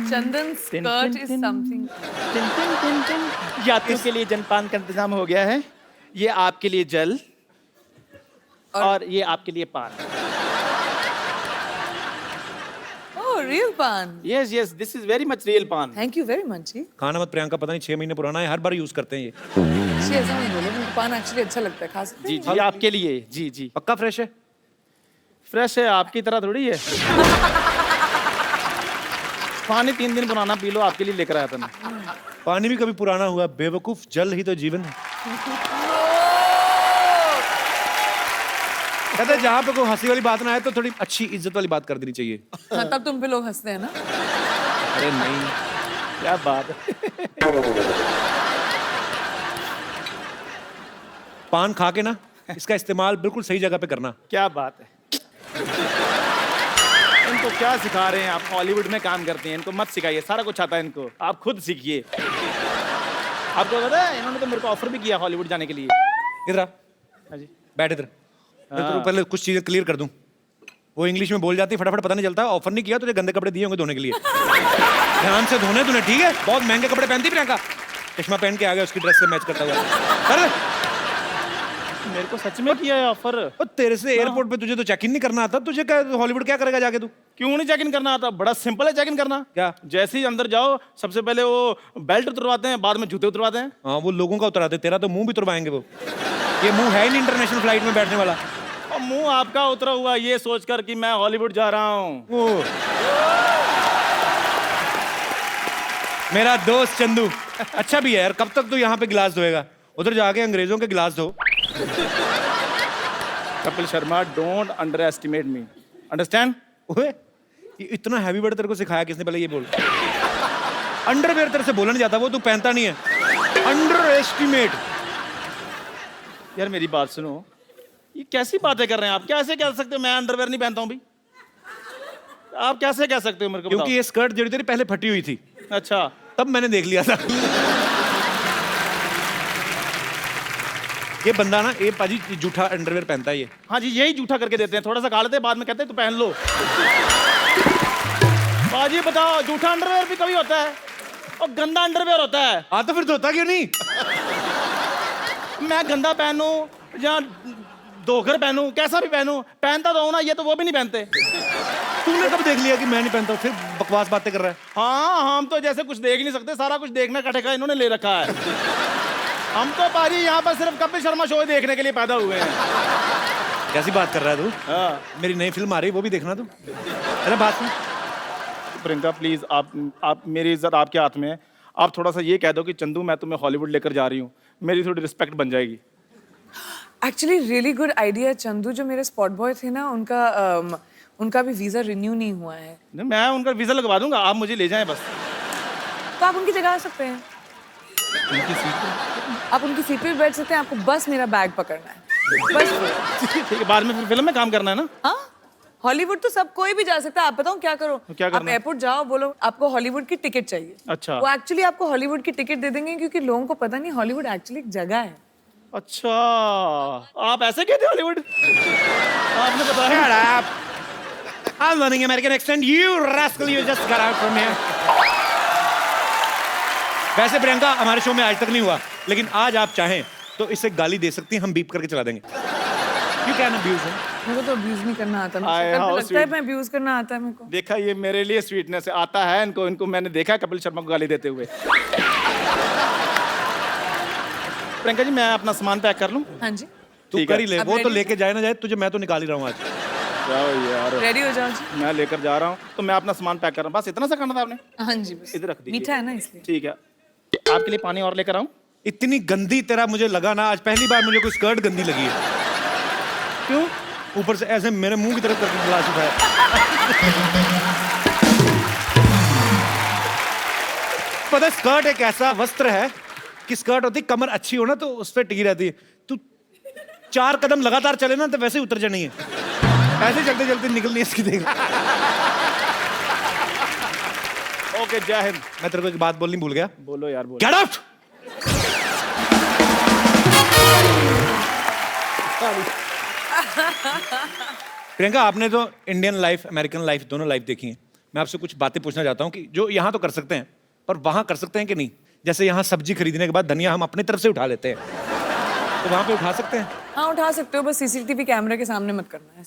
Chandan skirt is something. यात्रियों के लिए जलपान का इंतजाम हो गया है। ये आपके लिए जल और ये आपके लिए पान। ओह रियल पान। Yes yes, this is very much real पान। थैंक यू वेरी मच जी। खाना मत प्रियंका, पता नहीं 6 महीने पुराना है, हर बार यूज करते हैं ये। जी ऐसा नहीं बोलो, मुझे पान एक्चुअली अच्छा लगता है, खा सकते जी हैं? जी आपके लिए। जी जी पक्का फ्रेश है? फ्रेश है, आपकी तरह थोड़ी है। पानी 3 दिन पुराना पी लो, आपके लिए लेकर आया था मैं। पानी भी कभी पुराना हुआ बेवकूफ, जल ही तो जीवन है। कहते हैं जहाँ पे कोई हंसी वाली बात ना आए तो थोड़ी अच्छी इज्जत वाली बात कर देनी चाहिए। हाँ, तब तुम पे लोग हंसते हैं ना। अरे नहीं, क्या बात है। पान खा के ना इसका इस्तेमाल बिल्कुल सही जगह पे करना। क्या बात है। इनको क्या सिखा रहे हैं आप? हॉलीवुड में काम करते हैं, इनको मत सिखाइए, सारा कुछ आता है इनको, आप खुद सीखिए। आपको पता है इन्होंने तो मेरे को ऑफर भी किया हॉलीवुड जाने के लिए। इधर आ, हाँ जी। बैठ इधर। मैं तो पहले कुछ चीजें क्लियर कर दूं। वो इंग्लिश में बोल जाती फटाफट, पता नहीं चलता। ऑफर नहीं किया, तुझे गंदे कपड़े दिए होंगे धोने के लिए। ध्यान से धोने तूने, ठीक है? बहुत महंगे कपड़े पहनती प्रियंका। चश्मा पहन के आ गया उसकी ड्रेस से मैच करता हुआ। अरे मेरे को सच में किया है ऑफर। और तेरे से एयरपोर्ट पे तुझे तो चेक इन नहीं करना आता, तुझे क्या हॉलीवुड क्या करेगा जाके तू? क्यों नहीं चेक इन करना आता? बड़ा सिंपल है चेक इन करना। क्या? जैसे ही अंदर जाओ सबसे पहले वो बेल्ट उतरवाते हैं, बाद में जूते उतरवाते हैं। हाँ वो लोगों का उतराते, तेरा तो मुंह भी उतरवाएंगे वो। ये मुंह है ही नहीं इंटरनेशनल फ्लाइट में बैठने वाला। और मुंह आपका उतरा हुआ ये सोचकर कि मैं हॉलीवुड जा रहा हूँ। मेरा दोस्त चंदू अच्छा भी है यार। कब तक तू यहाँ पे गिलास धोएगा? उधर जाके अंग्रेजों के गिलास धो। Kapil Sharma, don't under estimate me, understand? ओए ये इतना हैवी वर्ड तेरे को सिखाया किसने? पहले ये बोल। अंडरवेयर तेरे से बोला नहीं जाता, वो तू पहनता नहीं है। Under estimate. यार मेरी बात सुनो, ये कैसी बातें कर रहे हैं आप? कैसे कह सकते हो मैं अंडरवेयर नहीं पहनता हूँ भी? आप कैसे कह सकते हो मेरे को? क्योंकि ये स्कर्ट जो तेरी पहले फटी हुई थी, अच्छा तब मैंने देख लिया था। ये बंदा ना ये पाजी जूठा अंडरवेयर पहनता है ये। हाँ जी, यही जूठा करके देते हैं, थोड़ा सा खा लेते हैं, बाद में कहते हैं तू पहन लो। बाजी बताओ, जूठा अंडरवेयर भी कभी होता है और गंदा अंडरवेयर होता है। हाँ तो फिर धोता क्यों नहीं? मैं गंदा पहनूं या धोकर पहनूं, कैसा भी पहनूं, पहनता तो हूं ना, ये तो वो भी नहीं पहनते। तूने कब देख लिया कि मैं नहीं पहनता? फिर बकवास बातें कर रहा है। हाँ हम तो जैसे कुछ देख ही नहीं सकते, सारा कुछ देखने का ठेका इन्होंने ले रखा है। हम तो पाजी यहाँ पर सिर्फ कपिल शर्मा शो देखने के लिए पैदा हुए हैं। कैसी बात कर रहा है तू? हाँ। मेरी नई फिल्म आ रही है, वो भी देखना तू। अरे बात सुन प्रियंका प्लीज, आप मेरी इज्जत आपके हाथ में है। आप थोड़ा सा ये कह दो कि चंदू मैं तुम्हें हॉलीवुड लेकर जा रही हूँ, मेरी थोड़ी रिस्पेक्ट बन जाएगी। Actually really good idea. Chandu जो मेरे स्पॉट बॉय थे ना, उनका भी वीजा रिन्यू नहीं हुआ है। मैं उनका वीजा लगवा दूंगा, आप मुझे ले जाएं बस। तो आप उनकी जगह आ सकते हैं। उनकी सीट आप उनकी सीट पे बैठ सकते हैं, आपको बस मेरा बैग पकड़ना है बस। ठीक है, बाद में फिर फिल्म में काम करना है ना? हाँ, हॉलीवुड तो सब कोई भी जा सकता है। आप बताओ क्या करो? क्या करना? आप एयरपोर्ट जाओ, बोलो आपको हॉलीवुड की टिकट चाहिए। अच्छा। वो एक्चुअली आपको हॉलीवुड की टिकट दे देंगे, क्योंकि लोगों को पता नहीं हॉलीवुड एक्चुअली एक जगह है। अच्छा, आप ऐसे कहते हॉलीवुड? आपने बताया। I'm learning American accent. You rascal, you just got out from here. वैसे प्रियंका हमारे शो में आज तक नहीं हुआ, लेकिन आज आप चाहें तो इसे गाली दे सकती हैं, हम बीप करके चला देंगे। You can abuse him. मेरे को तो अब्यूज नहीं करना आता। आए, मुझे how लगता है sweet. मैं अब्यूज करना आता है मेरे को। देखा, ये मेरे लिए स्वीटनेस आता है इनको। इनको मैंने देखा है कपिल शर्मा को गाली देते हुए। प्रियंका जी, मैं अपना सामान पैक कर लूं? हाँ जी, तू ठीक कर है। ही ले, अब वो तो ready? लेके जाए ना जाए, तुझे मैं तो निकाल ही रहा हूँ आज। जाओ यार, रेडी हो जाओ जी। मैं लेकर जा रहा हूँ, तो मैं अपना सामान पैक कर रहा हूँ। बस इतना सा करना था आपने? हाँ जी, बस इधर रख दीजिए। मीठा है ना इसलिए। ठीक है, आपके लिए पानी और लेकर आऊं? इतनी गंदी तेरा मुझे लगा ना, आज पहली बार मुझे कोई स्कर्ट गंदी लगी है। क्यों? ऊपर से ऐसे मेरे मुंह की तरफ करके गिलास उठाया। पता है स्कर्ट एक ऐसा वस्त्र है कि स्कर्ट होती कमर अच्छी हो ना तो उस पर टिकी रहती है। तू 4 कदम लगातार चले ना तो वैसे ही उतर जानी है। ऐसे चलते चलते निकलनी है इसकी, देख। ओके, जय हिंद। मैं तेरे को एक बात बोलनी भूल गया। बोलो यार, बोलो। Get out. प्रियंका, आपने तो इंडियन लाइफ, अमेरिकन लाइफ, दोनों लाइफ देखी है। मैं आपसे कुछ बातें पूछना चाहता हूँ कि जो यहाँ तो कर सकते हैं पर वहाँ कर सकते हैं कि नहीं। जैसे यहाँ सब्जी खरीदने के बाद धनिया हम अपनी तरफ से उठा लेते हैं, तो वहाँ पे उठा सकते हैं? हाँ उठा सकते हो, बस सीसीटीवी कैमरे के सामने मत करना है।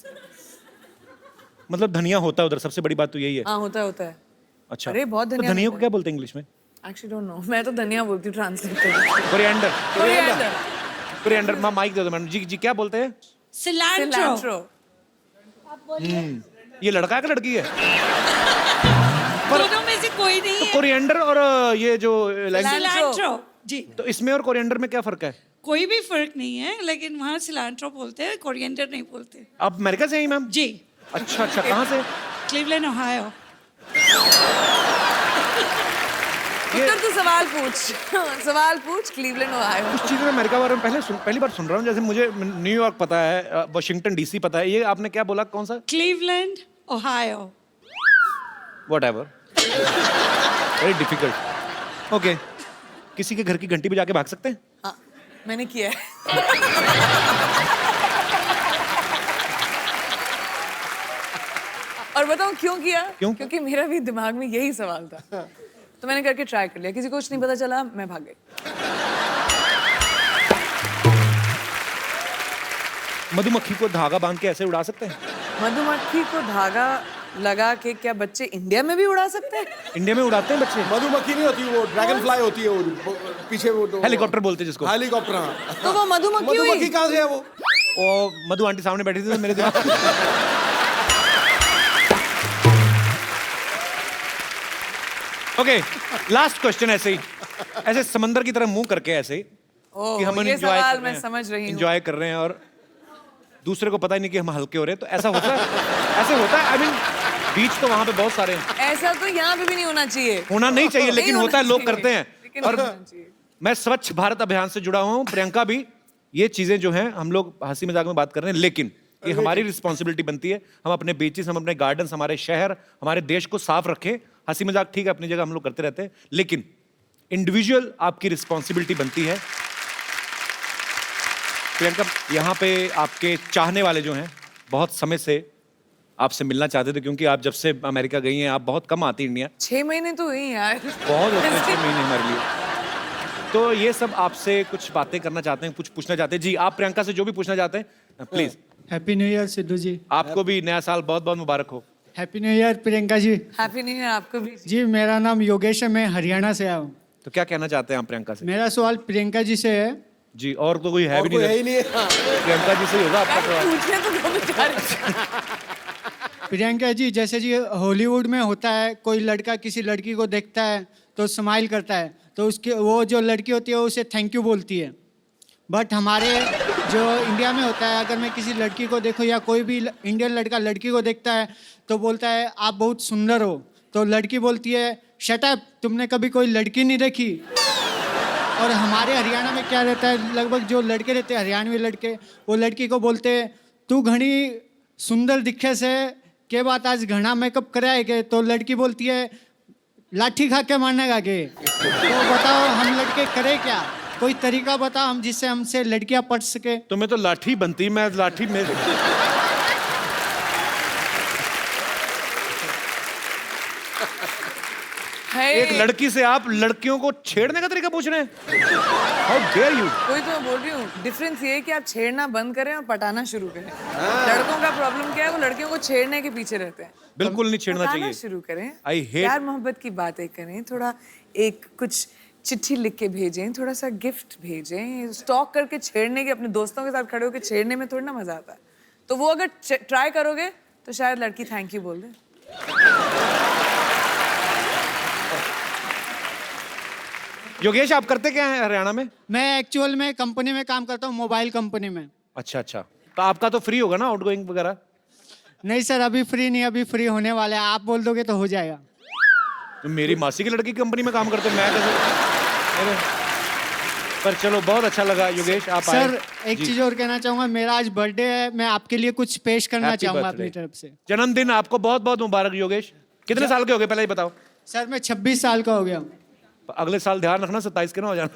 मतलब धनिया होता है उधर, सबसे बड़ी बात तो यही है। हाँ होता है, होता है। अच्छा, अरे बहुत तो धनिया धनिया को क्या बोलते हैं इंग्लिश में? एक्चुअली डोंट नो, मैं तो धनिया बोलती हूँ ट्रांसलेट करके। कोरिएंडर। कोरिएंडर। कोरिएंडर। माइक दे दो मैडम जी। जी क्या बोलते हैं? सिलैंट्रो। ये लड़का है कि लड़की है? दोनों में से कोई नहीं है। कोरिएंडर और ये जो सिलैंट्रो जी। तो इसमें और कोरिएंडर में क्या फर्क है? कोई भी फर्क नहीं है, लेकिन वहाँ सिलैंट्रो बोलते हैं, कोरिएंडर नहीं बोलते। आप अमेरिका से हैं मैम? जी। अच्छा अच्छा, कहाँ से? Cleveland, Ohio. उत्तर तो सवाल पूछ। सवाल पूछ। Cleveland, Ohio. कुछ चीज़ें अमेरिका बारे में पहली बार सुन रहा हूँ। जैसे मुझे न्यूयॉर्क पता है, वाशिंगटन डीसी पता है, ये आपने क्या बोला, कौन सा? Cleveland, Ohio. Whatever, very difficult. Okay, किसी के घर की घंटी बजा के भाग सकते हैं? हाँ मैंने किया है। और बताऊं क्यों किया? क्यों? क्योंकि मेरा भी दिमाग में यही सवाल था, तो मैंने करके ट्राई कर लिया। किसी को कुछ नहीं पता चला, मैं भाग गई। मधुमक्खी को धागा बांध के ऐसे उड़ा सकते हैं? मधुमक्खी को धागा लगा के क्या बच्चे इंडिया में भी उड़ा सकते हैं? इंडिया में उड़ाते हैं बच्चे? मधुमक्खी नहीं होती, वो ड्रैगन फ्लाई होती है, वो पीछे वो तो हेलीकॉप्टर बोलते हैं जिसको। हेलीकॉप्टर। हाँ। तो वो मधुमक्खी हुई। मधुमक्खी कहाँ से है वो? ओ, मधु आंटी सामने बैठी थी तो मेरे दिमाग ओके, लास्ट क्वेश्चन ऐसे ही, ऐसे समंदर की तरह मुंह करके ऐसे ही कि हम ये सवाल मैं समझ रही हूँ। एंजॉय कर रहे हैं और दूसरे को पता ही नहीं कि हम हल्के हो रहे हैं, तो ऐसा होता है? ऐसे होता है? आई मीन बीच तो वहां पे बहुत सारे हैं। ऐसा तो यहाँ पे भी नहीं होना चाहिए। होना नहीं चाहिए, लेकिन नहीं होता है, होना लोग चाहिए, करते हैं। लेकिन और होना चाहिए। मैं स्वच्छ भारत अभियान से जुड़ा हुआ हूँ, प्रियंका भी। ये चीजें जो हैं हम लोग हंसी मजाक में बात कर रहे हैं, लेकिन ये हमारी रिस्पॉन्सिबिलिटी बनती है। हम अपने बीचेस, हम अपने गार्डन्स, हमारे शहर, हमारे देश को साफ रखें। हंसी मजाक ठीक है, अपनी जगह हम लोग करते रहते हैं, लेकिन इंडिविजुअल आपकी रिस्पॉन्सिबिलिटी बनती है। प्रियंका, यहाँ पे आपके चाहने वाले जो हैं बहुत समय से आपसे मिलना चाहते थे, क्योंकि आप जब से अमेरिका गई हैं आप बहुत कम आती इंडिया। 6 महीने तो हुई यार। बहुत होते हैं 6 महीने हमारे लिए। तो ये सब आपसे कुछ बातें करना चाहते हैं, कुछ पूछना चाहते हैं। जी, आप प्रियंका से जो भी पूछना चाहते हैं please. Happy new year Sidhu ji. आपको भी नया साल बहुत बहुत मुबारक हो। Happy new year Priyanka ji. Happy new year आपको भी। जी मेरा नाम योगेश है, मैं हरियाणा से आया हूँ। तो क्या कहना चाहते हैं आप प्रियंका से? मेरा सवाल प्रियंका जी से है। जी, और तो कोई है भी कोई है नहीं? ही नहीं है। हाँ। प्रियंका जी से ही होगा आपका सवाल। पूछने तो दो बेचारे। प्रियंका जी, जैसे जी हॉलीवुड में होता है, कोई लड़का किसी लड़की को देखता है तो स्माइल करता है, तो उसके वो जो लड़की होती है उसे थैंक यू बोलती है। बट हमारे जो इंडिया में होता है, अगर मैं किसी लड़की को देखूँ या कोई भी इंडियन लड़का लड़की को देखता है तो बोलता है आप बहुत सुंदर हो, तो लड़की बोलती है शट अप, तुमने कभी कोई लड़की नहीं देखी। और हमारे हरियाणा में क्या रहता है, लगभग जो लड़के रहते हैं हरियाणवी लड़के, वो लड़की को बोलते हैं तू घनी सुंदर दिखे से के बात आज घना मेकअप कराएगे, तो लड़की बोलती है लाठी खा के मारने का के। तो बताओ हम लड़के करें क्या? कोई तरीका बताओ हम जिससे हमसे लड़कियां पढ़ सके। तो मैं तो लाठी बनती, मैं लाठी में एक लड़की से आप लड़कियों को छेड़ने का तरीका पूछ रहे हैं? How dare you. कोई तो मैं बोल रही हूँ, डिफरेंस ये है कि आप छेड़ना बंद करें और पटाना शुरू करें। लड़कों का प्रॉब्लम क्या है, वो लड़कियों को छेड़ने के पीछे रहते हैं। बिल्कुल नहीं छेड़ना पटाना चाहिए। शुरू करें, I hate- प्यार मोहब्बत की बातें करें, थोड़ा एक कुछ चिट्ठी लिख के भेजें, थोड़ा सा गिफ्ट भेजें। स्टॉक करके छेड़ने के, अपने दोस्तों के साथ खड़े होकर छेड़ने में थोड़ा ना मजा आता है। तो वो अगर ट्राई करोगे तो शायद लड़की थैंक यू बोल दे। योगेश, आप करते क्या हैं हरियाणा में? मैं एक्चुअल में कंपनी में काम करता हूँ, मोबाइल कंपनी में। अच्छा अच्छा, तो आपका तो फ्री होगा ना आउटगोइंग वगैरह? नहीं सर, अभी फ्री नहीं, अभी फ्री होने वाला है, आप बोल दोगे तो हो जाएगा। तो मेरी मासी की लड़की कंपनी में काम करते, मैं कैसे? पर चलो, बहुत अच्छा लगा योगेश आप आए। सर एक चीज और कहना चाहूंगा, मेरा आज बर्थडे है, मैं आपके लिए कुछ पेश करना Happy चाहूंगा birthday। अपनी तरफ से। जन्मदिन आपको बहुत बहुत मुबारक योगेश। कितने साल के हो गए पहले ही बताओ? सर मैं 26 साल का हो गया हूँ। अगले साल ध्यान रखना 27 के ना हो जाना।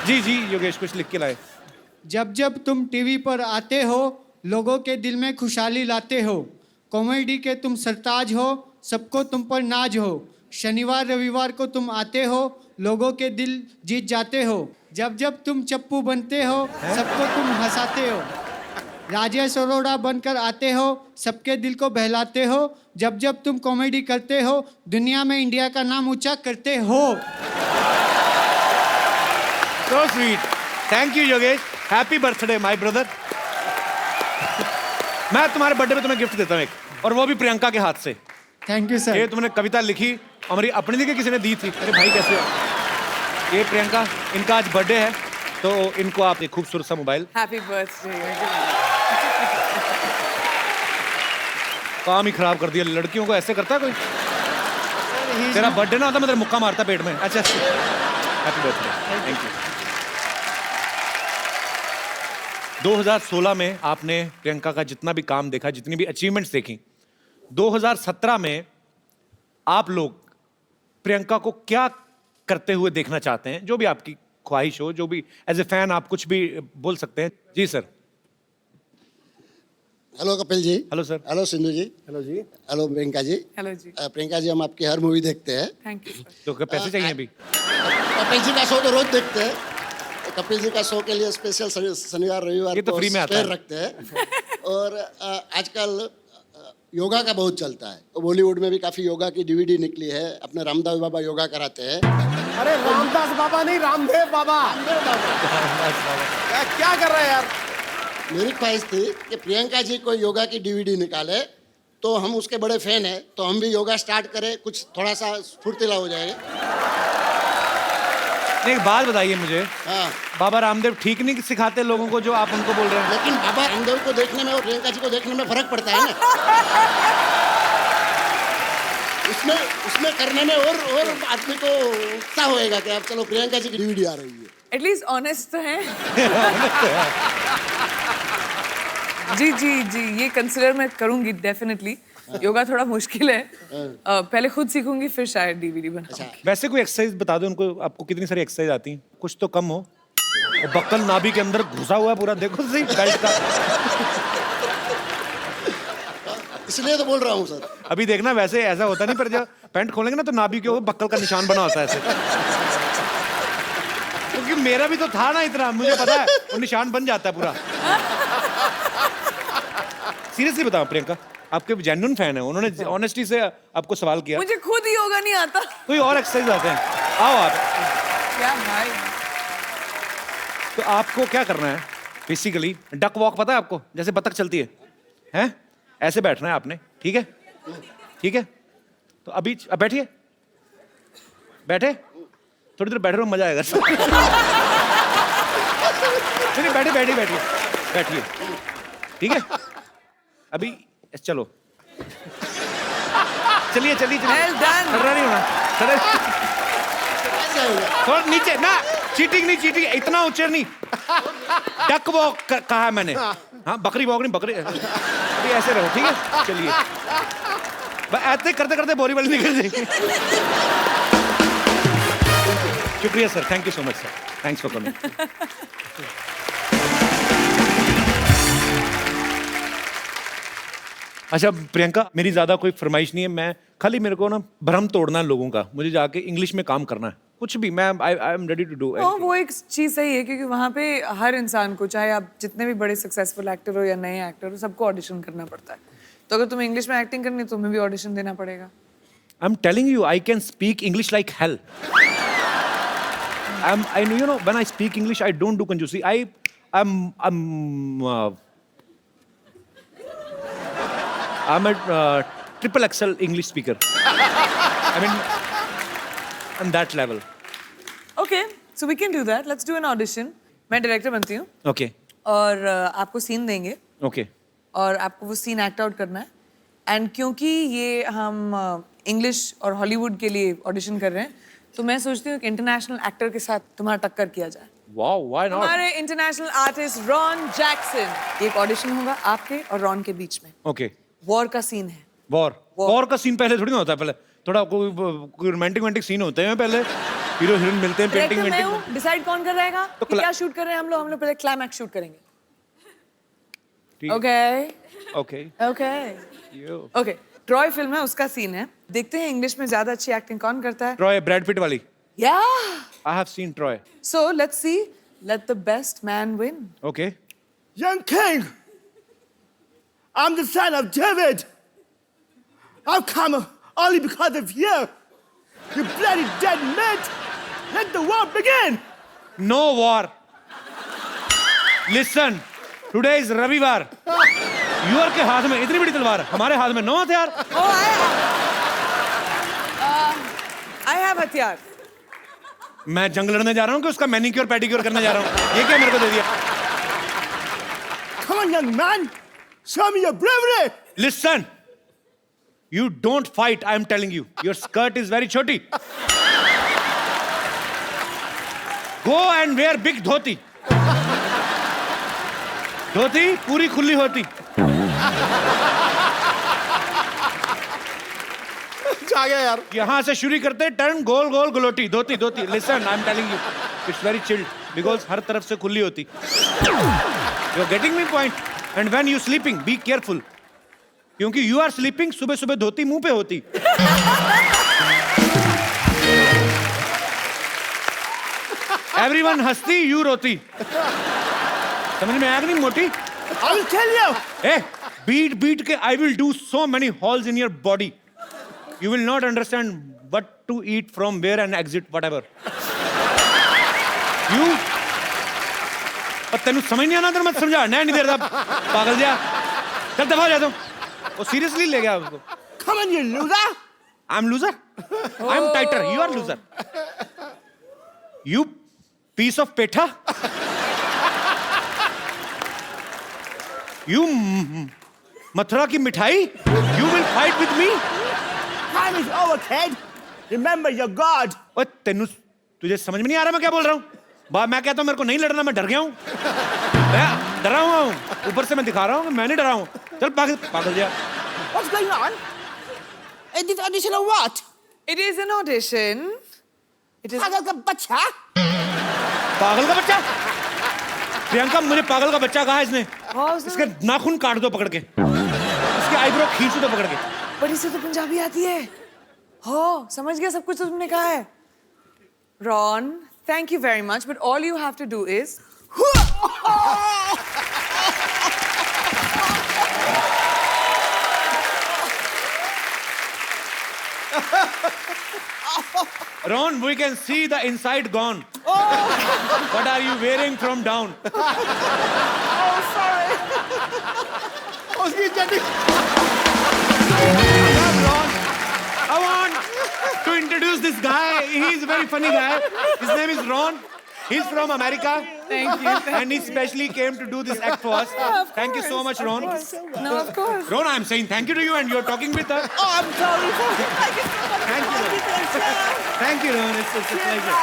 जी जी योगेश, कुछ लिख के लाए। जब जब तुम टीवी पर आते हो लोगों के दिल में खुशहाली लाते हो। कॉमेडी के तुम सरताज हो, सबको तुम पर नाज हो। शनिवार रविवार को तुम आते हो, लोगों के दिल जीत जाते हो। जब जब तुम चप्पू बनते हो, सबको तुम हंसाते हो। राजेश अरोड़ा बनकर आते हो, सबके दिल को बहलाते हो। जब जब तुम कॉमेडी करते हो, दुनिया में इंडिया का नाम ऊंचा करते हो। So sweet, thank you Yogesh, happy birthday my brother. मैं तुम्हारे बर्थडे पे तुम्हें गिफ्ट देता हूँ एक, और वो भी प्रियंका के हाथ से। थैंक यू ये सर। तुमने कविता लिखी और मेरी अपनी लिखी, किसी ने दी थी। अरे भाई कैसे हो? ये प्रियंका, इनका आज बर्थडे है, तो इनको आप एक खूबसूरत सा मोबाइल। Happy birthday. काम ही खराब कर दिया, लड़कियों को ऐसे करता है कोई? तेरा बर्थडे ना होता मैं तेरा मुक्का मारता पेट में। अच्छा, हैप्पी बर्थडे, थैंक यू। 2016 में आपने प्रियंका का जितना भी काम देखा, जितनी भी अचीवमेंट्स देखी, 2017 में आप लोग प्रियंका को क्या करते हुए देखना चाहते हैं? जो भी आपकी ख्वाहिश हो, जो भी एज ए फैन आप कुछ भी बोल सकते हैं। जी sir. Hello Kapil ji. Hello sir. Hello Sindhu ji. Hello जी। हेलो प्रियंका जी। हेलो जी। प्रियंका जी, हम आपकी हर मूवी देखते हैं। Thank you sir. तो क्या पैसे चाहिए अभी? कपिल जी का शो तो रोज देखते हैं। कपिल जी का शो के लिए स्पेशल शनिवार रविवार ये तो को फ्री में आता स्पेयर है। रखते हैं। और आजकल योगा का बहुत चलता है। बॉलीवुड में भी काफी योगा की डीवीडी निकली है। अपने रामदेव बाबा योगा कराते हैं। अरे रामदास बाबा नहीं, रामदेव बाबा। क्या कर रहा है यार? मेरी ख्वाहिश थी कि प्रियंका जी कोई योगा की डीवीडी निकाले, तो हम उसके बड़े फैन हैं, तो हम भी योगा स्टार्ट करें, कुछ थोड़ा सा फुर्तीला हो जाएगा। एक बात बताइए मुझे, हाँ, बाबा रामदेव ठीक नहीं सिखाते लोगों को जो आप उनको बोल रहे हैं? लेकिन बाबा रामदेव को देखने में और प्रियंका जी को देखने में फर्क पड़ता है ना। उसमें करने में और आदमी को उत्साह होएगा कि अब चलो प्रियंका जी की डीवीडी आ रही है। एटलीस्ट ऑनेस्ट तो है। जी जी जी, ये कंसिडर मैं करूंगी डेफिनेटली। योगा थोड़ा मुश्किल है, पहले खुद सीखूंगी फिर शायद डीवीडी बनाऊंगी। वैसे कोई एक्सरसाइज बता दो उनको, आपको कितनी सारी एक्सरसाइज आती हैं? कुछ तो कम हो। और बक्कल नाभि के अंदर घुसा हुआ है पूरा, देखो सही बेल्ट का। इसलिए तो बोल रहा हूँ सर। अभी देखना, वैसे ऐसा होता नहीं, पर जब पैंट खोलेंगे ना तो नाभि के ऊपर बक्कल का निशान बना होता है ऐसे। क्योंकि मेरा भी तो था ना इतना, मुझे पता है वो निशान बन जाता है पूरा। सीरियसली बताओ प्रियंका, आपके जेन्युइन फैन है, उन्होंने ऑनेस्टी से आपको सवाल किया। मुझे खुद ही योगा नहीं आता। कोई और एक्सरसाइज आते हैं? आओ आप। क्या भाई? तो आपको क्या करना है बेसिकली? डक वॉक पता है आपको, जैसे बतख चलती है, हैं? ऐसे बैठना है आपने, ठीक है? ठीक है, तो अभी अब बैठिए, बैठे, थोड़ी देर बैठे रहो, मजा आएगा। नहीं, बैठिए बैठिए बैठिए बैठिए, ठीक है? अभी चलो, चलिए चलिए चलिए। Well done. खड़ा नहीं होना, खड़े कैसे होगा? थोड़ा नीचे ना, चीटिंग नहीं, चीटिंग इतना ऊंचे नहीं। डक वॉक कहा है मैंने। हाँ, बकरी वॉक नहीं, बकरी। अभी ऐसे रहो, ठीक है? चलिए, ऐसे करते करते बोरी वाली निकल जाएगी। शुक्रिया sir, thank you so much sir, thanks for coming. अच्छा प्रियंका, मेरी ज्यादा कोई फरमाइश नहीं है, मैं खाली मेरे को ना भ्रम तोड़ना है लोगों का, मुझे जाके इंग्लिश में काम करना है, कुछ भी। मैं I am ready to do. हाँ, वो एक चीज सही है, क्योंकि वहाँ पे हर इंसान को, चाहे आप जितने भी बड़े सक्सेसफुल एक्टर हो या नए एक्टर हो, सबको ऑडिशन करना पड़ता है। तो अगर तुम्हें इंग्लिश में एक्टिंग करनी है, तुम्हें भी ऑडिशन देना पड़ेगा। I am telling you, I can speak English like hell. I know, you know, when I speak English, I don't do conjusi. I'm a triple XL English speaker. I mean, on that level. Okay, so we can do that. Let's do an audition. मैं director बनती हूँ Okay, और आपको scene देंगे okay. और आपको वो scene act out करना है। एंड क्योंकि ये हम इंग्लिश और हॉलीवुड के लिए ऑडिशन कर रहे हैं, तो मैं सोचती हूँ कि इंटरनेशनल एक्टर के साथ तुम्हारा टक्कर किया जाए। Wow, why not? हमारे इंटरनेशनल आर्टिस्ट रॉन जैक्सन। एक ऑडिशन होगा आपके और रॉन के बीच में। Okay. वॉर का सीन है। वॉर का सीन पहले थोड़ी ना होता है, पहले थोड़ा कोई रोमांटिक सीन होते हैं, पहले हीरो हीरोइन मिलते हैं, पेंटिंग डायरेक्टर मैं वेंटिंग। हूँ, डिसाइड कौन कर रहेगा तो कि क्या शूट कर रहे हैं हम लोग पहले क्लाइमैक्स शूट करेंगे। Okay. Okay Okay. Okay. Troy film है, उसका सीन है. देखते हैं इंग्लिश में ज्यादा अच्छी एक्टिंग कौन करता है? ट्रॉय ब्रैड पिट वाली. Yeah. I have seen Troy. So let's see. Let the best man win. Okay. Young king, I'm the son of David. I've come only because of you. You bloody dead meat. Let the war begin. No war. Listen, today is रविवार. यूर के हाथ में इतनी बड़ी तलवार, हमारे हाथ में 9 हथियार. Oh, I have हथियार. मैं जंग लड़ने जा रहा हूँ कि उसका मैनिक्योर पेडिक्योर करने जा रहा हूँ? ये क्या मेरे को दे दिया? Come on, young man. Show me your bravery. Listen, you don't fight. I am telling you. Your skirt is very choti. Go and wear big dhoti. धोती पूरी खुली होती. आ गया यार. यहाँ से शुरू करते turn goal goal galouti dhoti dhoti. Listen, I am telling you, it's very chilled because हर तरफ से खुली होती. You're getting me point. And when you sleeping, be careful. क्योंकि you are sleeping, सुबह सुबह धोती मुंह पे होती. Everyone हंसती, you रोती. समझ में आया कि नहीं मोटी? I will tell you. Eh, beat के I will do so many holes in your body. You will not understand what to eat from where and exit whatever. You और तेनू समझ नहीं आना तो मत समझा. नहीं देर तक पागल जा. चल दफा जा तुम. वो सीरियसली ले गया उसको. Come on, you loser. I'm loser. I'm tighter. You are loser. You piece of petha. You Mathura की मिठाई. You will fight with me. Time is over, kid. Remember your God. ओए तेनू तुझे समझ में नहीं आ रहा मैं क्या बोल रहा हूँ? मैं कहता हूँ मेरे को नहीं लड़ना, मैं डर गया हूँ. मैं डरा हुआ हूँ. ऊपर से मैं दिखा रहा हूँ कि मैं नहीं डरा हूँ. चल पागल पागल जा. What's going on? Is this audition or what? It is an audition. It is. पागल का बच्चा. पागल का बच्चा. प्रियंका मुझे पागल का बच्चा कहा इसने. हाँ, उसने- इसके नाखून काट दो पकड़ के. इसके आईब्रो खींच दो पकड़ के. पर इसे तो पंजाबी आती है. हो, समझ गया सब कुछ तो तुमने कहा है. Ron, thank you very much, but all you have to do is Ron, we can see the inside gone. What are you wearing from down? उसकी चड्डी. I want to introduce this guy. He's a very funny guy. His name is Ron. He's from America. Thank you. And he specially came to do this act for us. Thank you so much, Ron. No, of course. Ron, I'm saying thank you to you and you're talking with her. Oh, I'm sorry. Thank you so much. Thank you. Thank you, Ron. It's a pleasure.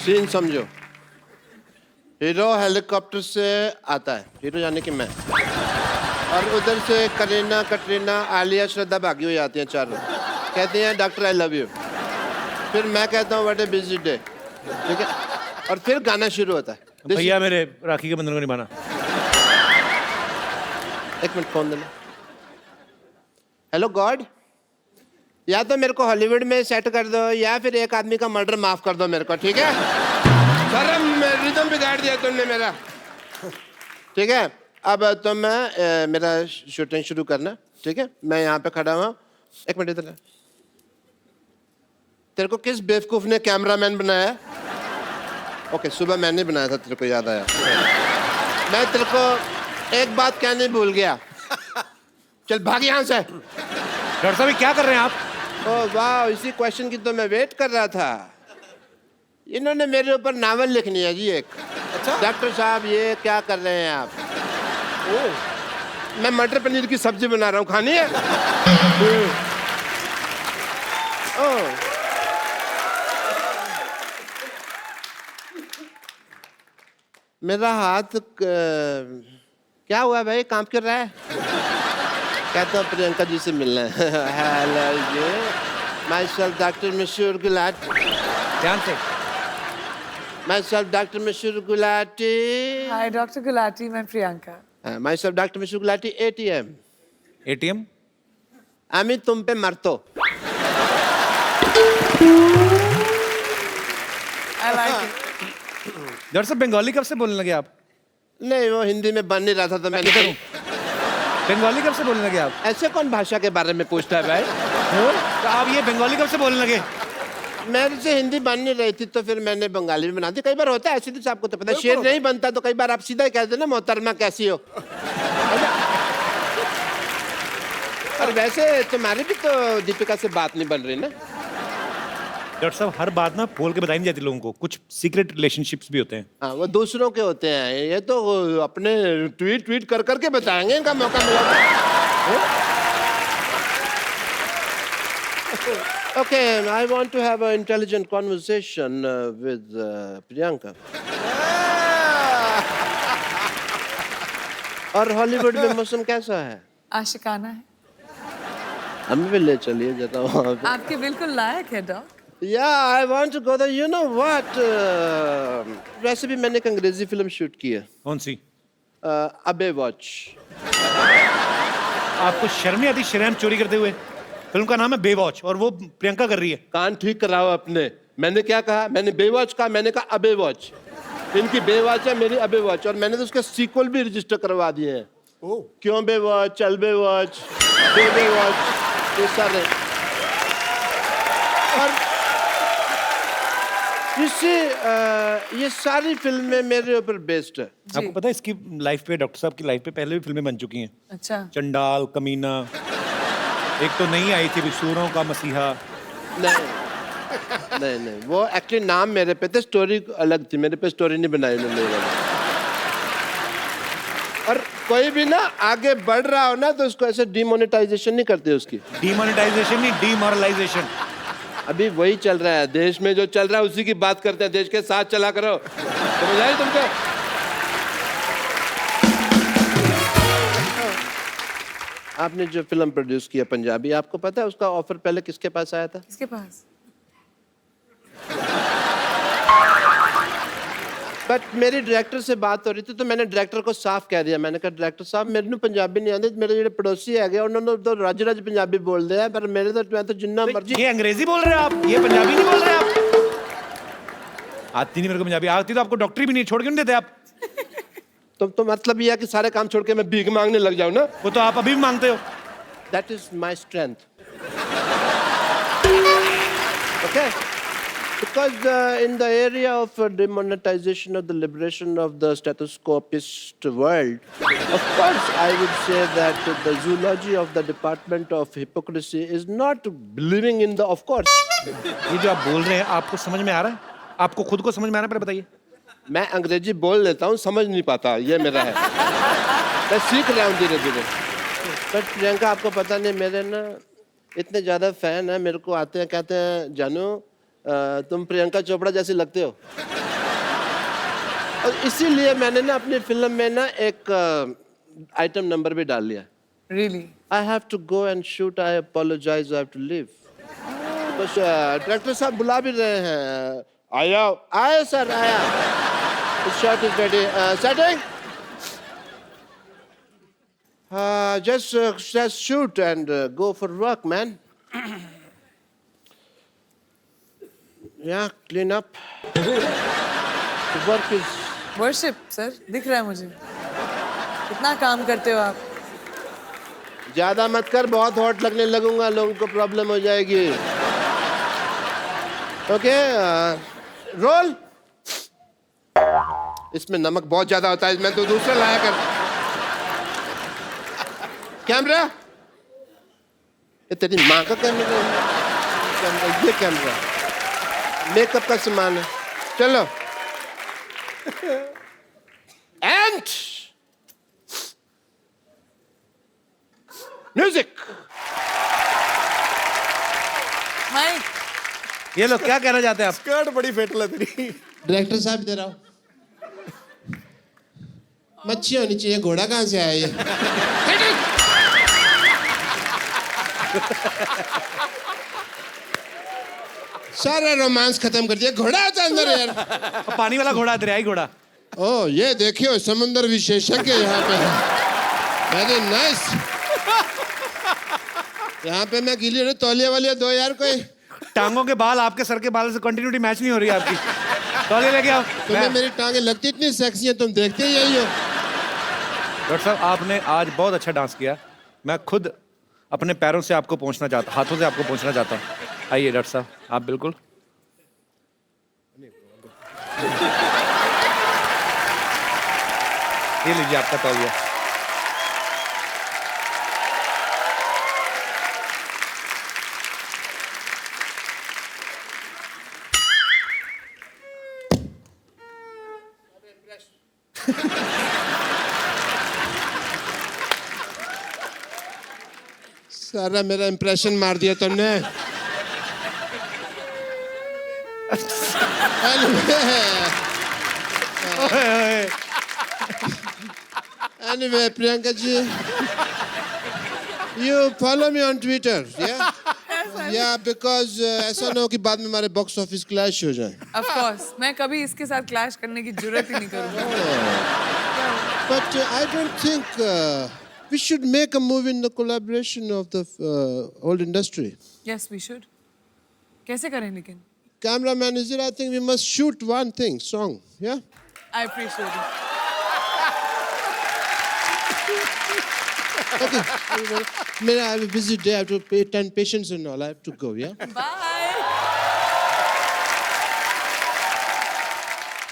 Scene समझो. Hero helicopter से आता है. Hero यानी कि मैं. और उधर से करीना, कटरीना, आलिया, श्रद्धा भागी हुई आती हैं चारों. कहती हैं डॉक्टर आई लव यू. फिर मैं कहता हूँ व्हाट ए बिजी डे. ठीक है. और फिर गाना शुरू होता है. भैया मेरे राखी के बंधन को निभाना. एक मिनट फोन देना. हेलो गॉड, या तो मेरे को हॉलीवुड में सेट कर दो या फिर एक आदमी का मर्डर माफ कर दो मेरे को. ठीक है सर, रिदम बिगाड़ दिया तुमने मेरा. ठीक है. अब तो मैं मेरा शूटिंग शुरू करना. ठीक है. मैं यहाँ पे खड़ा हुआ. एक मिनट इधर. तेरे को किस बेवकूफ ने कैमरामैन बनाया? ओके, सुबह मैंने बनाया था, तेरे को याद आया. मैं तेरे को एक बात कहने भूल गया. चल भाग यहाँ से. डॉक्टर साहब क्या कर रहे हैं आप? ओह वाह, इसी क्वेश्चन की तो मैं वेट कर रहा था. इन्होंने मेरे ऊपर नावल लिखनी है जी एक. अच्छा डॉक्टर साहब, ये क्या कर रहे हैं आप? ओह, मैं मटर पनीर की सब्जी बना रहा हूँ, खानी है? ओह, मेरा हाथ क्या हुआ भाई, कांप क्यों रहा है? कहता हूँ प्रियंका जी से मिलना है। हेलो जी, myself doctor Mashoor Gulati. ध्यान से। My self doctor Mashoor Gulati. Hi doctor Gulati, मैं Priyanka. My self doctor Mashoor Gulati ATM। ATM? আমি तुम पे मरतो। I like it. डॉक्टर साहब बंगाली कब से बोलने लगे आप? नहीं, वो हिंदी में बन नहीं रहा था तो मैंने करूँ। बंगाली कब से बोलने लगे आप? ऐसे कौन भाषा के बारे में पूछता है भाई? तो आप ये बंगाली कब से बोलने लगे? मेरे से हिंदी बन नहीं रही थी तो फिर मैंने बंगाली में बना दी। कई बार होता है ऐसे, तो आपको तो पता है, शेर नहीं बनता तो कई बार आप सीधा ही कहते हैं ना, मोहतरमा कैसी हो। और वैसे तुम्हारी भी तो दीपिका से बात नहीं बन रही ना। डॉक्टर साहब हर बात ना बोल के बताई नहीं जाती लोगों को, कुछ सीक्रेट रिलेशनशिप्स भी होते हैं। हाँ, वो दूसरों के होते हैं, ये तो अपने ट्वीट कर करके बताएंगे, इनका मौका मिला। Okay, I want to have a intelligent conversation with Priyanka. और हॉलीवुड में मौसम कैसा है? आशिकाना है। हमें भी ले चलिए जरा वहाँ पे। आपके बिल्कुल लायक है dock. Yeah, I want to go there. You know what? वैसे भी मैंने एक अंग्रेजी फिल्म शूट की है। कौन सी? अबे वॉच। आपको शर्म नहीं आती शरेआम चोरी करते हुए? फिल्म का नाम है बेवॉच और वो प्रियंका कर रही है। कान ठीक कराओ अपने। मैंने क्या कहा? मैंने बेवॉच कहा, मैंने कहा अबे वॉच। इनकी बेवॉच है, मेरी अबे वॉच, और मैंने तो उसका सीक्वल भी रजिस्टर करवा दिए हैं। क्यों बेवॉच, चल बेवॉच, बेवॉच, ये सारे। और ये सारी फिल्में मेरे ऊपर बेस्ड है। आपको पता है इसकी लाइफ पे, डॉक्टर साहब की लाइफ पे पहले भी फिल्में बन चुकी हैं। अच्छा। चंडाल, कमीना, एक तो नई आई थी सूरों का मसीहा। नहीं नहीं नहीं, वो एक्चुअली नाम मेरे पे थे, स्टोरी अलग थी, मेरे पे स्टोरी नहीं बनाई उन्होंने। और कोई भी ना आगे बढ़ रहा हो ना तो उसको ऐसे डिमोनेटाइजेशन नहीं करते उसकी। डिमोनेटाइजेशन नहीं, डिमोरलाइजेशन। अभी वही चल रहा है देश में, जो चल रहा है उसी की बात करते हैं। देश के साथ चला करो, समझ आई तुमको? आपने जो फिल्म प्रोड्यूस किया पंजाबी, आपको पता है उसका ऑफर पहले किसके पास आया था? किसके पास? बट मेरी डायरेक्टर से बात हो रही थी तो मैंने डायरेक्टर को साफ कह दिया। मैंने कहा डायरेक्टर साहब मेरे को पंजाबी नहीं आती, मेरे जो पड़ोसी है उन्होंने तो रज रज पंजाबी बोल दिया, पर मेरे तो मैं तो जिन्ना मर्जी। ये अंग्रेजी बोल रहे हैं आप, ये पंजाबी नहीं बोल रहे आप। आती नहीं मेरे को पंजाबी, आती तो आपको डॉक्टरी भी नहीं, छोड़ क्यों नहीं देते आप? तो मतलब ये है कि सारे काम छोड़ के मैं भीख मांगने लग जाऊं ना? वो तो आप अभी भी मांगते हो। That is my strength. Okay? Because in the area of demonetization of the liberation of the stethoscopist world, of course I would say that the zoology of the department of hypocrisy is not believing in the, of course. ये जो आप बोल रहे हैं आपको समझ में आ रहा है? आपको खुद को समझ में आ रहा है? बताइए। मैं अंग्रेजी बोल लेता हूँ, समझ नहीं पाता, ये मेरा है। मैं सीख रहा हूँ धीरे धीरे। पर प्रियंका आपको पता नहीं, मेरे ना इतने ज़्यादा फैन है, मेरे को आते हैं कहते हैं जानू तुम प्रियंका चोपड़ा जैसी लगते हो। और इसीलिए मैंने ना अपनी फिल्म में ना एक आइटम नंबर भी डाल लिया। Really? I have to go and shoot. I apologize. I have to leave. बस डायरेक्टर साहब बुला भी रहे हैं। आया, आया सर, आया। The shot is ready. Setting. Just shoot and go for work, man. Yeah, clean up. The work is. Worship, sir. दिख रहा है मुझे। कितना काम करते हो आप? ज्यादा मत कर, बहुत हॉट लगने लगूंगा, लोगों को प्रॉब्लम हो जाएगी। Okay, role. इसमें नमक बहुत ज्यादा होता है, मैं तो दूसरा लाया कर। कैमरा, ये तेरी माँ का कैमरा, ये कैमरा मेकअप का सामान है। चलो, एंड म्यूजिक। हाय। ये लोग क्या कहना चाहते हैं आप? स्कर्ट बड़ी फेटल है तेरी। डायरेक्टर साहब इधर आओ। मच्छी होनी चाहिए, घोड़ा कहाँ से आया ये? सारा रोमांस खत्म कर दिया, घोड़ा होता है अंदर यार। पानी वाला घोड़ा, दरियाई घोड़ा। ओ ये देखियो समुद्र विशेषज्ञ यहाँ पे है। Very nice. यहाँ पे मैं गिली रही तौलिया वालिया दो यार कोई। टांगों के बाल आपके सर के बाल से कंटिन्यूटी मैच नहीं हो रही है आपकी। तौलिया लेके आओ। तुम्हें मेरी टांगे लगती इतनी सेक्सी है, तुम देखते ही यही हो। डॉक्टर साहब आपने आज बहुत अच्छा डांस किया। मैं खुद अपने पैरों से आपको पहुंचना चाहता, हाथों से आपको पहुंचना चाहता हूँ। आइए डॉक्टर साहब, आप बिल्कुल। ये लीजिए आपका तौलिया। सारा मेरा इंप्रेशन मार दिया तुमने। Anyway, Priyanka ji, you follow me on Twitter, yeah? Yeah, because ऐसा ना हो कि बाद में हमारे बॉक्स ऑफिस क्लैश हो जाए। Of course, मैं कभी इसके साथ क्लैश करने की जरूरत ही नहीं करूँगा। But I don't think we should make a movie in the collaboration of the whole industry. Yes, we should. कैसे करें लेकिन? Cameraman is there. I think we must shoot one thing, song, yeah? I appreciate it. Okay. I have a busy day. I have to pay 10 patients and all. I have to go, yeah? Bye.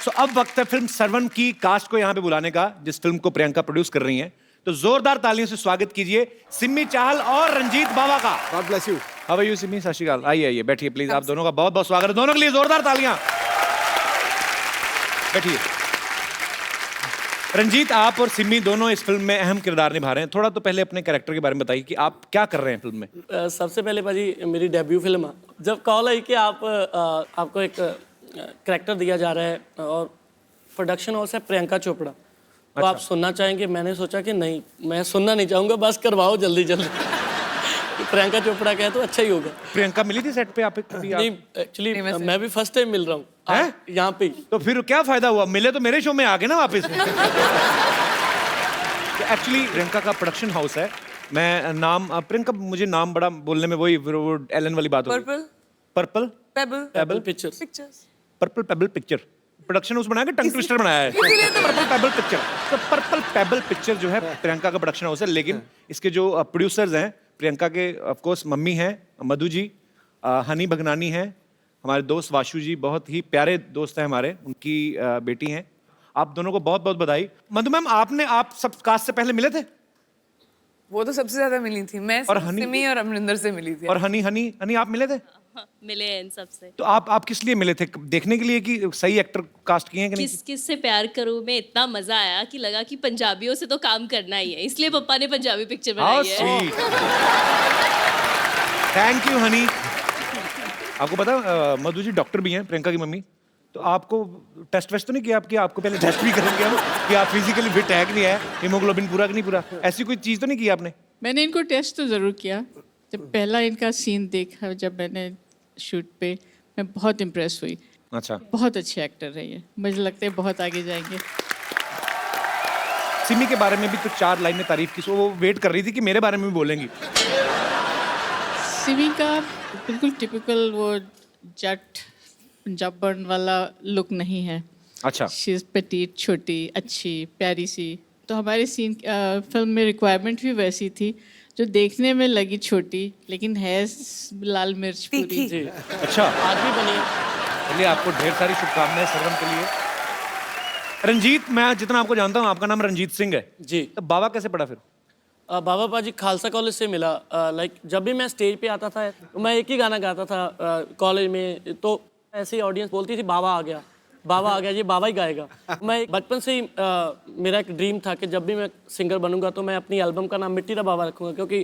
So, अब वक्त है film servant की cast को यहाँ पे बुलाने का, जिस फिल्म को प्रियंका प्रोड्यूस कर रही हैं। तो जोरदार तालियों से स्वागत कीजिए सिमी चाहल और रंजीत बावा का। God bless you. How are you Simi? Sat Shri अकाल। आइए आइए बैठिए प्लीज। आप दोनों का बहुत बहुत स्वागत है। दोनों के लिए जोरदार तालियां। बैठिए। रंजीत, आप और सिमी दोनों इस फिल्म में अहम किरदार निभा रहे हैं। थोड़ा तो पहले अपने कैरेक्टर के बारे में बताइए कि आप क्या कर रहे हैं फिल्म में। सबसे पहले भाजी मेरी डेब्यू फिल्म है। जब कॉल आई कि आपको एक कैरेक्टर दिया जा रहा है और प्रोडक्शन हाउस है प्रियंका चोपड़ा, तो आप सुनना चाहेंगे, मैंने सोचा कि नहीं, मैं सुनना नहीं चाहूँगा, बस करवाओ जल्दी जल्दी। प्रियंका चोपड़ा कहे तो अच्छा ही होगा। प्रियंका मिली थी सेट पे आप? नहीं, एक्चुअली मैं भी फर्स्ट टाइम मिल रहा हूँ यहाँ पे। तो फिर क्या फायदा हुआ? मिले तो मेरे शो में आ गए ना वापस। एक्चुअली प्रियंका का प्रोडक्शन हाउस है। मैं नाम प्रियंका, मुझे नाम बड़ा बोलने में वही वो एलन वाली बात हो। Purple payable pictures. Purple payable picture production house बनाया कि टंग ट्विस्टर बनाया है? Purple payable picture. तो पर्पल पेबल पिक्चर जो है प्रियंका का प्रोडक्शन हाउस है, लेकिन इसके जो प्रोड्यूसर्स हैं प्रियंका के, ऑफ कोर्स मम्मी हैं मधु जी, हनी भगनानी हैं, हमारे दोस्त वाशु जी, बहुत ही प्यारे दोस्त हैं हमारे, उनकी बेटी हैं। आप दोनों को बहुत बहुत बधाई। मधु मैम, आप सब कास्ट से पहले मिले थे? वो तो सबसे ज्यादा मिली थी मैं, और हनी? सिमी और अमरिंदर से मिली थी। और हनी आप मिले थे? मिले हैं इन सबसे। तो आप किस लिए मिले थे? देखने के लिए कि सही एक्टर कास्ट किए हैं कि नहीं? किस से प्यार करूं में इतना मजा आया कि लगा कि पंजाबियों से तो काम करना ही है, इसलिए पापा ने पंजाबी पिक्चर बनाई है। Thank you Honey. आपको पता मधु जी डॉक्टर भी हैं, प्रियंका की मम्मी। तो आपको टेस्ट वेस्ट तो नहीं किया आपको पहले टेस्ट भी करेंगे हम कि आप फिजिकली फिट है कि नहीं है, हीमोग्लोबिन पूरा कि नहीं पूरा, ऐसी कोई चीज़ तो नहीं की आपने? मैंने इनको टेस्ट तो ज़रूर किया। जब पहला इनका सीन देखा जब मैंने शूट पे, मैं बहुत इम्प्रेस हुई। अच्छा, बहुत अच्छे एक्टर रहे हैं, मुझे लगता है बहुत आगे जाएंगे। सिमी के बारे में भी तो 4 लाइन में तारीफ की, वो वेट कर रही थी कि मेरे बारे में भी बोलेंगी। सिमी का बिल्कुल टिपिकल वो जट पंजाबन वाला लुक नहीं है। अच्छा। शी इज़ पेटीट, छोटी, अच्छी, प्यारी सी। तो हमारे सीन फिल्म में रिक्वायरमेंट भी वैसी थी, जो देखने में लगी छोटी लेकिन है लाल मिर्च पूरी। जी। अच्छा, आज भी बनी है। चलिए, आपको ढेर सारी शुभकामनाएं सर्वन के लिए। रंजीत, मैं जितना आपको जानता हूँ आपका नाम रंजीत सिंह है जी। तो बाबा कैसे पड़ा फिर? बाबा पाजी खालसा कॉलेज से मिला। लाइक जब भी मैं स्टेज पे आता था तो मैं एक ही गाना गाता था कॉलेज में, तो ऐसी ऑडियंस बोलती थी बाबा आ गया जी, बाबा ही गाएगा। मैं बचपन से ही मेरा एक ड्रीम था कि जब भी मैं सिंगर बनूंगा तो मैं अपनी एल्बम का नाम मिट्टी दा बाबा रखूंगा, क्योंकि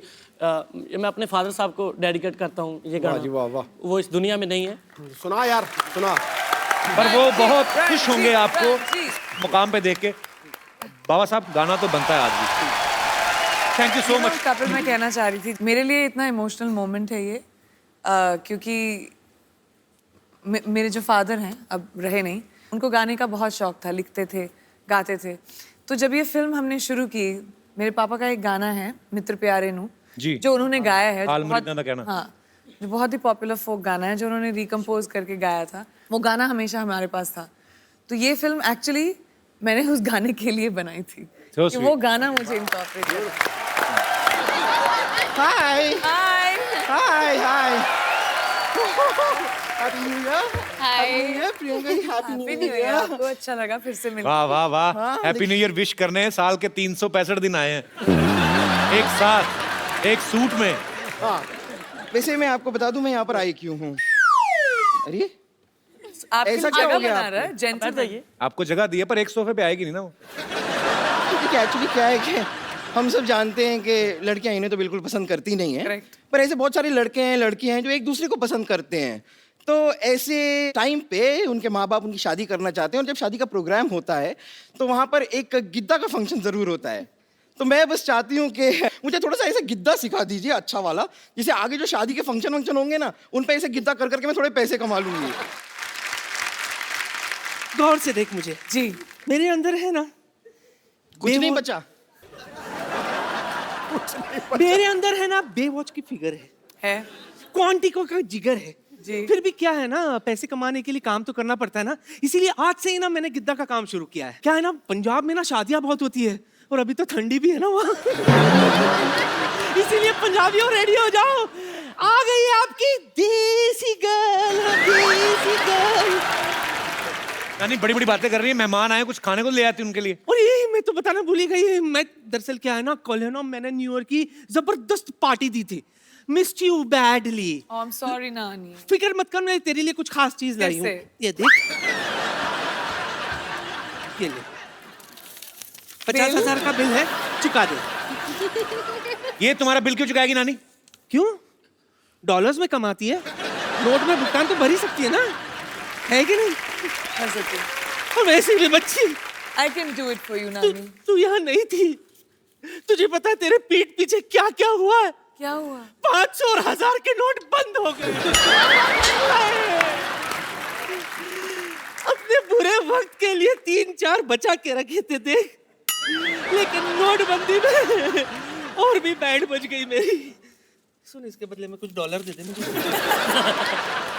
मैं अपने फादर साहब को डेडिकेट करता हूँ ये गाना। वाह वाह, वो इस दुनिया में नहीं है। सुना यार, सुना। पर वो बहुत खुश होंगे आपको मुकाम पे देख के। बाबा साहब गाना तो बनता है आज भी। Thank you so much. Kapil, मैं कहना चाह रही थी मेरे लिए इतना इमोशनल मोमेंट है ये क्योंकि मेरे जो फादर हैं अब रहे नहीं, उनको गाने का बहुत शौक था, लिखते थे, गाते थे। तो जब ये फिल्म हमने शुरू की, मेरे पापा का एक गाना है मित्र प्यारे नू जी, जो उन्होंने गाया है, हाल जो मरीना दा कहना। हाँ, जो बहुत ही पॉपुलर फोक गाना है जो उन्होंने रिकम्पोज करके गाया था, वो गाना हमेशा हमारे पास था। तो ये फिल्म एक्चुअली मैंने उस गाने के लिए बनाई थी कि वो गाना मुझे इनकॉर्पोरेट करना। हाय हाय हाय हाय हैप्पी न्यू ईयर। हाय Priyanka ji happy happy new year. आपको अच्छा लगा फिर से मिलकर? वाह वाह वाह, हैप्पी न्यू ईयर विश करने साल के 365 दिन आए हैं एक साथ एक सूट में। हाँ, वैसे मैं आपको बता दूं मैं यहाँ पर आई क्यों हूँ। अरे आपके ऐसा लिए क्या हो जगह गया बना आपको? रहा है जेंटलमैन। आपको जगह दी है पर एक सोफे पे आएगी नहीं ना वो। एक्चुअली क्या है कि हम सब जानते हैं कि लड़कियां इन्हें तो बिल्कुल पसंद करती नहीं है, Correct. पर ऐसे बहुत सारे लड़के हैं लड़कियां हैं जो एक दूसरे को पसंद करते हैं। तो ऐसे टाइम पे उनके माँ बाप उनकी शादी करना चाहते हैं और जब शादी का प्रोग्राम होता है तो वहाँ पर एक गिद्दा का फंक्शन ज़रूर होता है। तो मैं बस चाहती हूँ कि मुझे थोड़ा सा ऐसा गिद्दा सिखा दीजिए अच्छा वाला, जिसे आगे जो शादी के फंक्शन वंक्शन होंगे ना उन पे ऐसे गिद्दा कर करके मैं थोड़े पैसे कमा लूंगी। गौर से देख मुझे, जी मेरे अंदर है ना कुछ नहीं बचा। मेरे अंदर है ना बेवॉच की फिगर है क्वांटिको का जिगर है जी। फिर भी क्या है ना, पैसे कमाने के लिए काम तो करना पड़ता है ना, इसीलिए आज से ही ना मैंने गिद्दा का काम शुरू किया है। क्या है ना, पंजाब में ना शादियां बहुत होती है और अभी तो ठंडी भी है ना वहाँ इसीलिए पंजाबियों रेडी हो जाओ, आ गई है आपकी देसी गर्ल, देसी गर्ल। यानी बड़ी बड़ी बातें कर रही है, मेहमान आए कुछ खाने को ले आती उनके लिए। और ये मैं तो बताना भूल ही गई, मैं दरअसल क्या है ना, कल है ना मैंने न्यू ईयर की जबरदस्त पार्टी दी थी, missed you badly. I am sorry नानी। फिक्र मत कर, मैं तेरे लिए कुछ खास चीज लाई हूँ। कैसे? ये देख, ये ले 50,000 का बिल है, चुका दे। ये तुम्हारा बिल क्यों चुकाएगी नानी? क्यों? डॉलर्स में कमाती है, नोट में भुगतान तो भर ही सकती है ना, है कि नहीं? और वैसे भी बच्ची, I can do it for you, नानी। तू यहाँ नहीं थी, तुझे पता है तेरे पीठ पीछे क्या क्या हुआ है? क्या हुआ? 500 और 1000 के नोट बंद हो गए। अपने बुरे वक्त के लिए 3-4 बचा के रखे थे देख, लेकिन नोटबंदी में और भी बैंड बज गई मेरी। सुन, इसके बदले में कुछ डॉलर दे दे मुझे।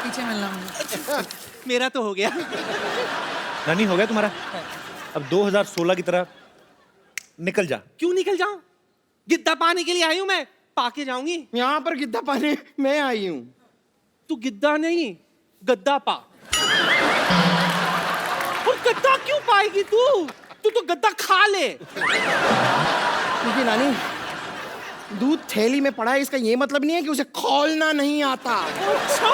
पीछे मिलना मुझे। मेरा तो हो गया। नानी हो गया तुम्हारा? अब 2016 की तरह निकल जा। क्यों निकल जाऊं? गिद्दा पाने के लिए आई हूं मैं, पाके जाऊंगी। यहाँ पर गिद्दा पाने मैं आई हूँ। तू गिद्दा नहीं, गद्दा पा। और गद्दा क्यों पाएगी तू? तू तो गद्दा खा ले। देखिए नानी, दूध थैली में पड़ा है, इसका ये मतलब नहीं है कि उसे खोलना नहीं आता। अच्छा,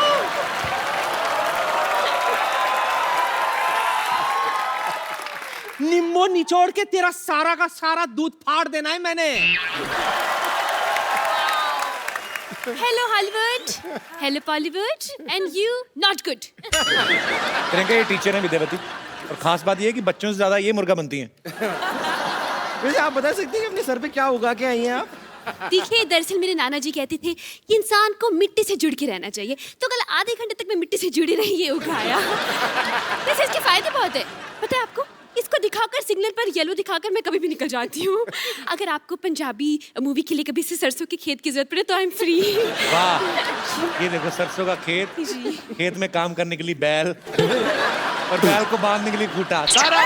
निम्बो निचोड़ के तेरा सारा का सारा दूध फाड़ देना है मैंने। Hello Hollywood, hello Bollywood, and you not good. Priyanka ये टीचर हैं विद्यावती, और खास बात ये है कि बच्चों से ज्यादा ये मुर्गा बनती हैं। वैसे आप बता सकती हैं कि अपने सर पे क्या उगा के आई हैं आप? देखिए, दरअसल मेरे नाना जी कहते थे कि इंसान को मिट्टी से जुड़ के रहना चाहिए, तो कल आधे घंटे तक मैं मिट्टी से जुड़ी रही, ये उगाया। वैसे इसके फायदे बहुत है, पता है आपको? इसको दिखाकर, सिग्नल पर येलो दिखाकर मैं कभी भी निकल जाती हूँ। अगर आपको पंजाबी मूवी के लिए कभी से सरसों के खेत की जरूरत पड़े तो आई एम फ्री। वाह, ये देखो सरसों का खेत, खेत में काम करने के लिए बैल, और बैल को बांधने के लिए खूंटा, सारा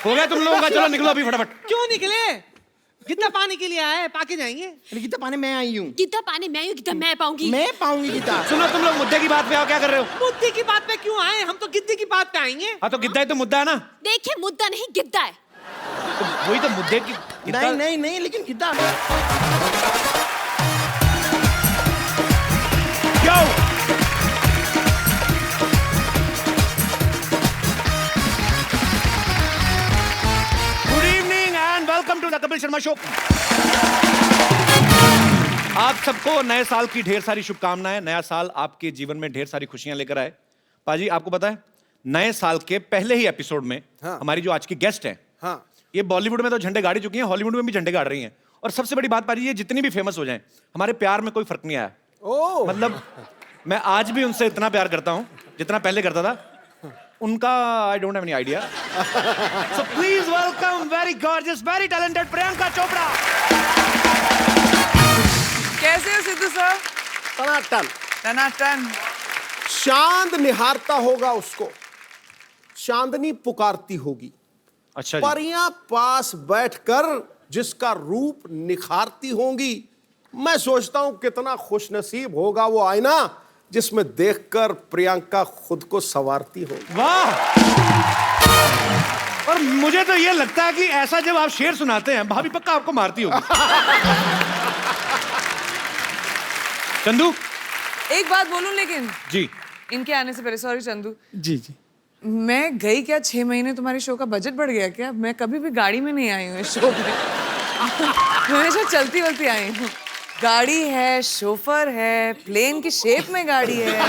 हो गया तुम लोगों का। चलो निकलो अभी फटाफट। क्यों निकले? गिद्दा पाने के लिए आया है, पाके जाएंगे। गिद्दा पाने मैं आई हूँ। गिद्दा पाने मैं हूँ, गिद्दा मैं पाऊंगी। मैं पाऊंगी गिद्दा। सुनो, तुम लोग मुद्दे की बात पे आओ, क्या कर रहे हो? मुद्दे की बात पे क्यों आए? हम तो गिद्दे की बात पे आएंगे। हाँ तो गिद्दा ही तो मुद्दा है ना। देखिए, मुद्दा नहीं गिद्दा है। तो वही तो मुद्दे की नहीं नहीं नहीं, लेकिन Giddha. Good evening and welcome to the Kapil Sharma show. आप सबको नए साल की ढेर सारी शुभकामनाएं। नया साल आपके जीवन में ढेर सारी खुशियां लेकर आए। पाजी, आपको पता है नए साल के पहले ही एपिसोड में हाँ। हमारी जो आज की गेस्ट हैं, हाँ ये बॉलीवुड में तो झंडे गाड़ी चुकी हैं, हॉलीवुड में भी झंडे गाड़ रही हैं। और सबसे बड़ी बात पाजी, ये जितनी भी फेमस हो जाएं, हमारे प्यार में कोई फर्क नहीं आया। ओ मतलब मैं आज भी उनसे इतना प्यार करता हूं जितना पहले करता था। उनका I don't have any idea. So please welcome very gorgeous, very talented Priyanka Chopra. कैसे हो सिद्धू सर? टनाटन। टनाटन। चांद निहारता होगा उसको, चांदनी पुकारती होगी। अच्छा जी। परियां पास बैठकर जिसका रूप निखारती होंगी। मैं सोचता हूं कितना खुशनसीब होगा वो आईना जिसमें देखकर प्रियंका खुद को संवारती होगी। वाह। और मुझे तो ये लगता है कि ऐसा जब आप शेर सुनाते हैं, भाभी पक्का आपको मारती होगी। चंदू, एक बात बोलूं लेकिन जी इनके आने से पहले, सॉरी चंदू, जी जी। मैं गई क्या 6 महीने, तुम्हारे शो का बजट बढ़ गया क्या? मैं कभी भी गाड़ी में नहीं आई हूँ इस शो में। हमेशा चलती वलती आई हूँ। गाड़ी है, शोफर है, प्लेन की शेप में गाड़ी है।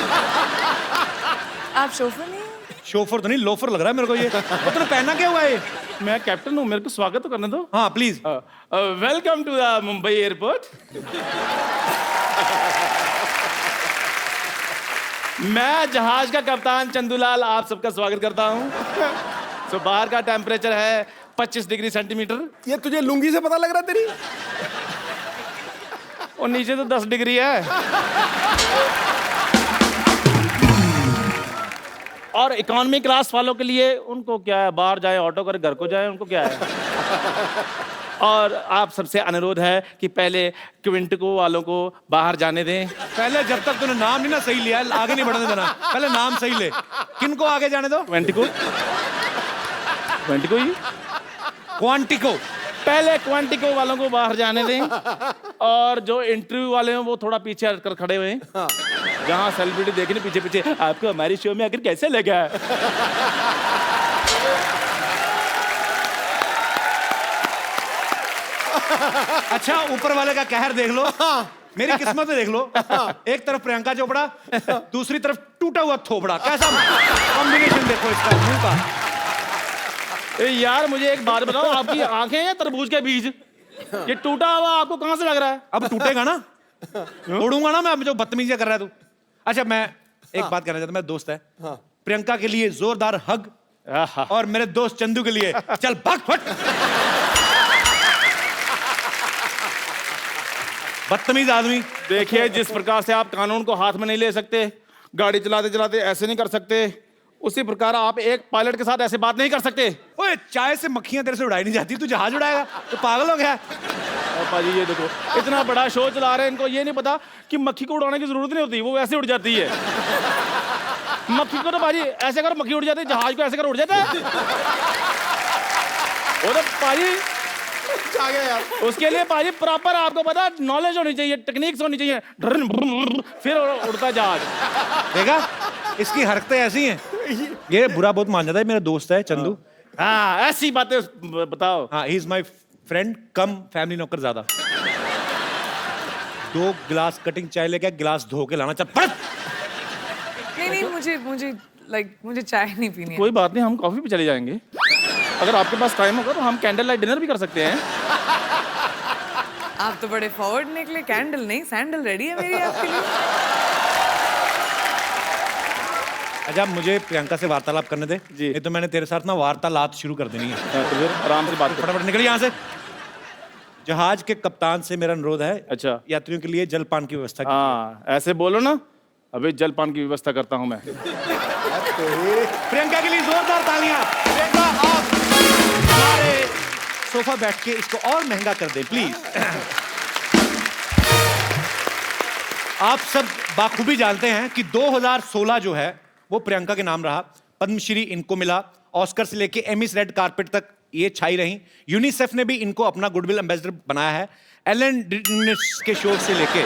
आप शोफर नहीं हो? शोफर तो नहीं, लोफर लग रहा है मेरे को ये। और तूने पहना क्या हुआ है? मैं कैप्टन हूँ, मेरे को स्वागत तो करने दो। हाँ please. Welcome to the Mumbai airport. मैं जहाज का कप्तान चंदूलाल आप सबका स्वागत करता हूँ। तो बाहर का टेम्परेचर है 25 डिग्री सेंटीमीटर ये तुझे लुंगी से पता लग रहा है तेरी? और नीचे तो 10 डिग्री है। और इकोनॉमी क्लास वालों के लिए उनको क्या है, बाहर जाए ऑटो करे, घर को जाए, उनको क्या है। और आप सबसे अनुरोध है कि पहले क्विंटिको वालों को बाहर जाने दें। पहले जब तक तूने नाम नहीं ना सही लिया, आगे नहीं बढ़ने देना। पहले नाम सही ले। किनको आगे जाने दो? क्विंटिको, क्विंटिको ही, क्वांटिको। पहले क्वांटिको वालों को बाहर जाने दें। और जो इंटरव्यू वाले हैं वो थोड़ा पीछे हटकर खड़े हुए हैं। जहाँ सेलिब्रिटी देखने पीछे पीछे, आपको हमारी शो में आकर कैसे लगा? अच्छा, ऊपर वाले का कहर देख लो, मेरी किस्मत देख लो। एक तरफ प्रियंका चोपड़ा, दूसरी तरफ टूटा हुआ थोबड़ा। कैसा कॉम्बिनेशन देखो इसका मुंह का। यार मुझे एक बात बताओ, आपकी आंखें हैं तरबूज के बीज? ये टूटा हुआ आपको कहां से लग रहा है? अब टूटेगा ना, तोड़ूंगा ना मैं। अब जो बदतमीजी कर रहा है तू। अच्छा, मैं एक बात कहना चाहता हूं, मेरा दोस्त है, प्रियंका के लिए जोरदार हग, और मेरे दोस्त चंदू के लिए चल भाग फट। बदतमीज आदमी। देखिए, जिस प्रकार से आप कानून को हाथ में नहीं ले सकते, गाड़ी चलाते चलाते ऐसे नहीं कर सकते, उसी प्रकार आप एक पायलट के साथ ऐसे बात नहीं कर सकते। ओए, चाय से मक्खियां तेरे से उड़ाई नहीं जाती, तू जहाज उड़ाएगा? तो पागल हो गया? पाजी ये देखो, इतना बड़ा शो चला रहे हैं, इनको ये नहीं पता कि मक्खी को उड़ाने की जरूरत नहीं होती, वो वैसे उड़ जाती है। मक्खी को तो पाजी ऐसे कर मक्खी उड़ जाती है, जहाज को ऐसे कर उड़ जाता है। वो तो पाजी आ गया यार। उसके लिए पाजी प्रॉपर आपको पता नॉलेज होनी चाहिए, टेक्निक्स होनी चाहिए, फिर उड़ता जहाज। देखा, इसकी हरकतें ऐसी हैं। ये बुरा बहुत मान जाता है। मेरा दोस्त है चंदू। हाँ, ऐसी बातें बताओ। हाँ, he is my friend come family नौकर ज्यादा। 2 गिलास कटिंग चाय लेके गिलास धो के लाना। चल पड़। नहीं, मुझे चाय नहीं पीनी है। कोई बात नहीं, हम कॉफी पे चले जाएंगे। अगर आपके पास टाइम होगा तो हम कैंडल लाइट डिनर भी कर सकते हैं। आप तो बड़े फॉरवर्ड निकले। कैंडल नहीं, सैंडल रेडी है मेरी आपके लिए। अच्छा, मुझे प्रियंका से वार्तालाप करने दे जी। नहीं तो मैंने तेरे साथ ना वार्तालाप शुरू कर देनी है। तो फिर आराम से बात, फटाफट निकल यहाँ से। जहाज के कप्तान से मेरा अनुरोध है, अच्छा, यात्रियों के लिए जलपान की व्यवस्था। हाँ, ऐसे बोलो ना। अभी जलपान की व्यवस्था करता हूँ मैं। प्रियंका के लिए जोरदार तालियां। प्रियंका, आप हमारे सोफा बैठ के इसको और महंगा कर दें प्लीज। आप सब बाखूबी जानते हैं कि 2016 जो है वो प्रियंका के नाम रहा। पद्मश्री इनको मिला, ऑस्कर से लेके एमिस रेड कारपेट तक ये छाई रही। यूनिसेफ ने भी इनको अपना गुडविल एम्बेसडर बनाया है। एलन के शो से लेके